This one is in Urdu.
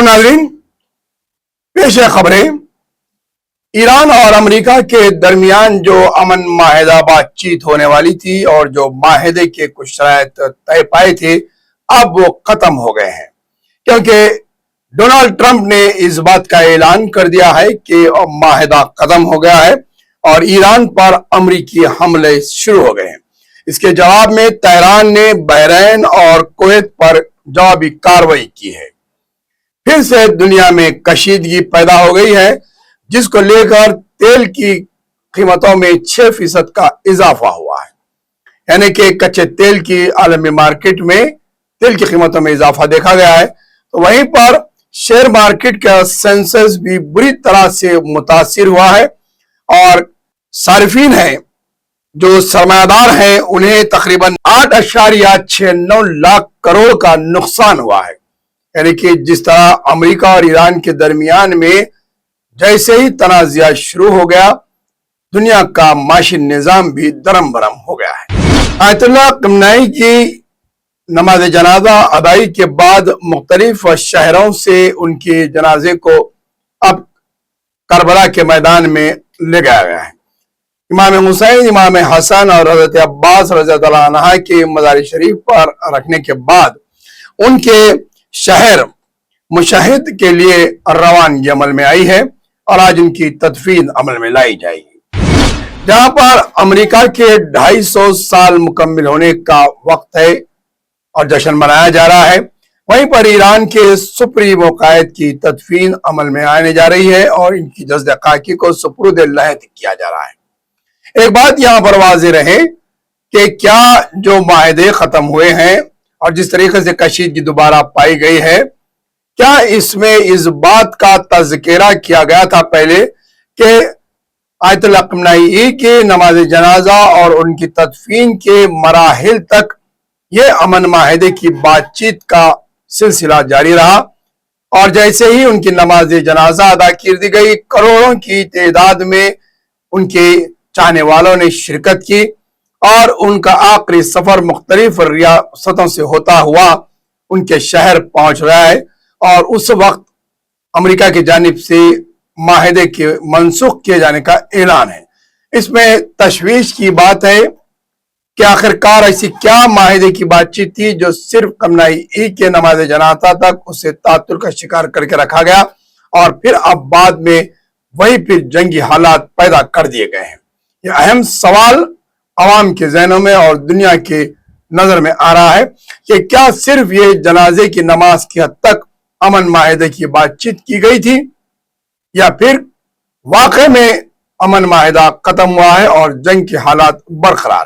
ناظرین، پیش ہے خبریں۔ ایران اور امریکہ کے درمیان جو امن معاہدہ بات چیت ہونے والی تھی اور جو معاہدے کے کچھ شرائط طے پائے تھے، اب وہ ختم ہو گئے ہیں، کیونکہ ڈونلڈ ٹرمپ نے اس بات کا اعلان کر دیا ہے کہ معاہدہ ختم ہو گیا ہے اور ایران پر امریکی حملے شروع ہو گئے ہیں۔ اس کے جواب میں تہران نے بحرین اور کویت پر جوابی کارروائی کی ہے۔ پھر سے دنیا میں کشیدگی پیدا ہو گئی ہے، جس کو لے کر تیل کی قیمتوں میں 6% کا اضافہ ہوا ہے، یعنی کہ کچے تیل کی عالمی مارکیٹ میں تیل کی قیمتوں میں اضافہ دیکھا گیا ہے۔ تو وہیں پر شیئر مارکیٹ کا سینسس بھی بری طرح سے متاثر ہوا ہے اور صارفین ہیں جو سرمایہ دار ہیں انہیں تقریباً 8.69 لاکھ کروڑ کا نقصان ہوا ہے۔ یعنی کہ جس طرح امریکہ اور ایران کے درمیان میں جیسے ہی تنازعہ شروع ہو گیا، دنیا کا معاشی نظام بھی درم برم ہو گیا ہے۔ آیت اللہ خامنئی کی نماز جنازہ ادائی کے بعد مختلف شہروں سے ان کے جنازے کو اب کربلا کے میدان میں لے گیا گیا ہے۔ امام حسین، امام حسن اور حضرت عباس رضی اللہ عنہ کے مزار شریف پر رکھنے کے بعد ان کے شہر مشاہد کے لیے روانگی عمل میں آئی ہے اور آج ان کی تدفین عمل میں لائی جائے گی۔ جہاں پر امریکہ کے 250 سال مکمل ہونے کا وقت ہے اور جشن منایا جا رہا ہے، وہیں پر ایران کے سپریم قائد کی تدفین عمل میں آنے جا رہی ہے اور ان کی جسد خاکی کو سپرد لحد کیا جا رہا ہے۔ ایک بات یہاں پر واضح رہے کہ کیا جو معاہدے ختم ہوئے ہیں اور جس طریقے سے کشیدگی دوبارہ پائی گئی ہے، کیا اس میں اس بات کا تذکرہ کیا گیا تھا پہلے کہ آیت اللہ خامنئی کی نماز جنازہ اور ان کی تدفین کے مراحل تک یہ امن معاہدے کی بات چیت کا سلسلہ جاری رہا اور جیسے ہی ان کی نماز جنازہ ادا کر دی گئی، کروڑوں کی تعداد میں ان کے چاہنے والوں نے شرکت کی اور ان کا آخری سفر مختلف ریاستوں سے ہوتا ہوا ان کے شہر پہنچ رہا ہے اور اس وقت امریکہ کی جانب سے معاہدے کے منسوخ کیے جانے کا اعلان ہے۔ اس میں تشویش کی بات ہے کہ آخرکار ایسی کیا معاہدے کی بات چیت تھی جو صرف خامنئی کے نماز جنازہ تک اسے تعطل کا شکار کر کے رکھا گیا اور پھر اب بعد میں وہی پھر جنگی حالات پیدا کر دیے گئے ہیں۔ یہ اہم سوال عوام کے ذہنوں میں اور دنیا کے نظر میں آ رہا ہے کہ کیا صرف یہ جنازے کی نماز کی حد تک امن معاہدے کی بات چیت کی گئی تھی یا پھر واقع میں امن معاہدہ ختم ہوا ہے اور جنگ کے حالات برقرار ہیں۔